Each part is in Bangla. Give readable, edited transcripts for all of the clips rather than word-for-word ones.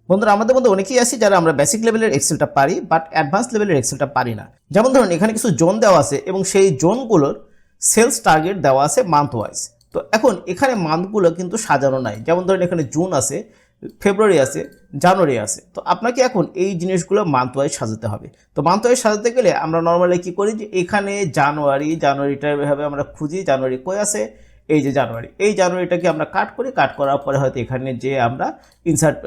বন্ধুরা, আমাদের মধ্যে অনেকেই আছি যারা আমরা বেসিক লেভেলের এক্সেলটা পারি, বাট অ্যাডভান্স লেভেলের এক্সেলটা পারি না। যেমন ধরুন, এখানে কিছু জোন দেওয়া আছে এবং সেই জোনগুলোর সেলস টার্গেট দেওয়া আছে মান্থ ওয়াইজ। তো এখন এখানে মান্থগুলো কিন্তু সাজানো নাই। যেমন ধরুন, এখানে জুন আছে, ফেব্রুয়ারি আছে, জানুয়ারি আছে। তো আপনাকে এখন এই জিনিসগুলো মান্থ ওয়াইজ সাজাতে হবে। তো মান্থ ওয়াইজ সাজাতে গেলে আমরা নর্মালি কী করি, যে এখানে জানুয়ারিটা এভাবে আমরা খুঁজি, জানুয়ারি কই আছে, এই যে জানুয়ারি, এই জানুয়ারিটাকে আমরা কাট করি, কাট করার পরে হয়তো এখানে যে আমরা ইনসার্ট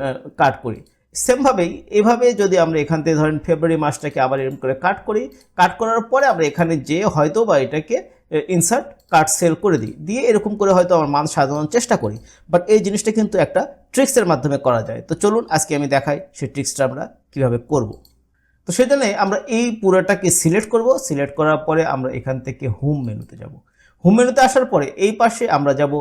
কাট করি। সেমভাবেই এভাবে যদি আমরা এখান থেকে ধরেন ফেব্রুয়ারি মাসটাকে আবার এরকম করে কাট করি, কাট করার পরে আমরা এখানে যে হয়তো বা এটাকে ইনসার্ট কাট সেল করে দিই, দিয়ে এরকম করে হয়তো আমার মান সাজানোর চেষ্টা করি। বাট এই জিনিসটা কিন্তু একটা ট্রিক্সের মাধ্যমে করা যায়। তো চলুন আজকে আমি দেখাই সেই ট্রিক্সটা আমরা কীভাবে করব। তো সেজন্য আমরা এই পুরোটাকে সিলেক্ট করব। সিলেক্ট করার পরে আমরা এখান থেকে হোম মেনুতে যাব। হোম মেনুতে আসার পরে এই পাশে আমরা যাব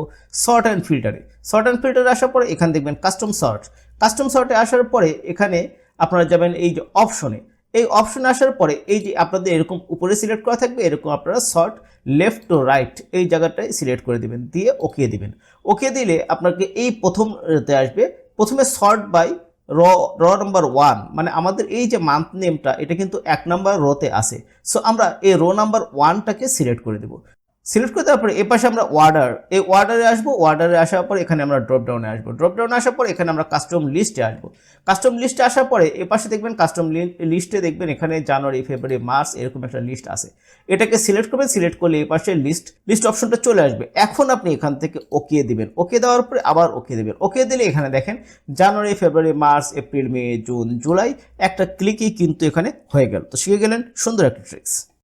সর্ট অ্যান্ড ফিল্টারে। সর্ট অ্যান্ড ফিল্টারে আসার পরে এখানে দেখবেন কাস্টম সর্ট। কাস্টম সর্টে আসার পরে এখানে আপনারা যাবেন এই যে অপশনে। এই অপশনে আসার পরে এই যে আপনাদের এরকম উপরে সিলেক্ট করা থাকবে, এরকম আপনারা সর্ট লেফট টু রাইট এই জায়গাটায় সিলেক্ট করে দেবেন, দিয়ে ওকে দিবেন। ওকে দিলে আপনাকে এই প্রথমতে আসবে, প্রথমে সর্ট বাই র নাম্বার 1, মানে আমাদের এই যে মান্থ নেমটা এটা কিন্তু 1 নাম্বার রোতে আসে। সো আমরা এই রো নাম্বার 1টাকে সিলেক্ট করে দেবো। সিলেক্ট করে দেওয়ার পরে এ পাশে আমরা অর্ডার, এই অর্ডারে আসবো। অর্ডারে আসার পর এখানে আমরা ড্রপ ডাউনে আসবো। ড্রপ ডাউনে আসার পর এখানে আমরা কাস্টম লিস্টে আসবো। কাস্টম লিস্টে আসার পরে এ পাশে দেখবেন কাস্টম লিস্টে দেখবেন এখানে জানুয়ারি, ফেব্রুয়ারি, মার্চ এরকম একটা লিস্ট আছে। এটাকে সিলেক্ট করবেন। সিলেক্ট করলে এই পাশে লিস্ট অপশনটা চলে আসবে। এখন আপনি এখান থেকে ওকে দিবেন। ওকে দেওয়ার পরে আবার ওকে দিবেন। ওকে দিলে এখানে দেখেন জানুয়ারি, ফেব্রুয়ারি, মার্চ, এপ্রিল, মে, জুন, জুলাই একটা ক্লিকেই কিন্তু এখানে হয়ে গেল। তো শিখে গেলেন সুন্দর একটা ট্রিক্স।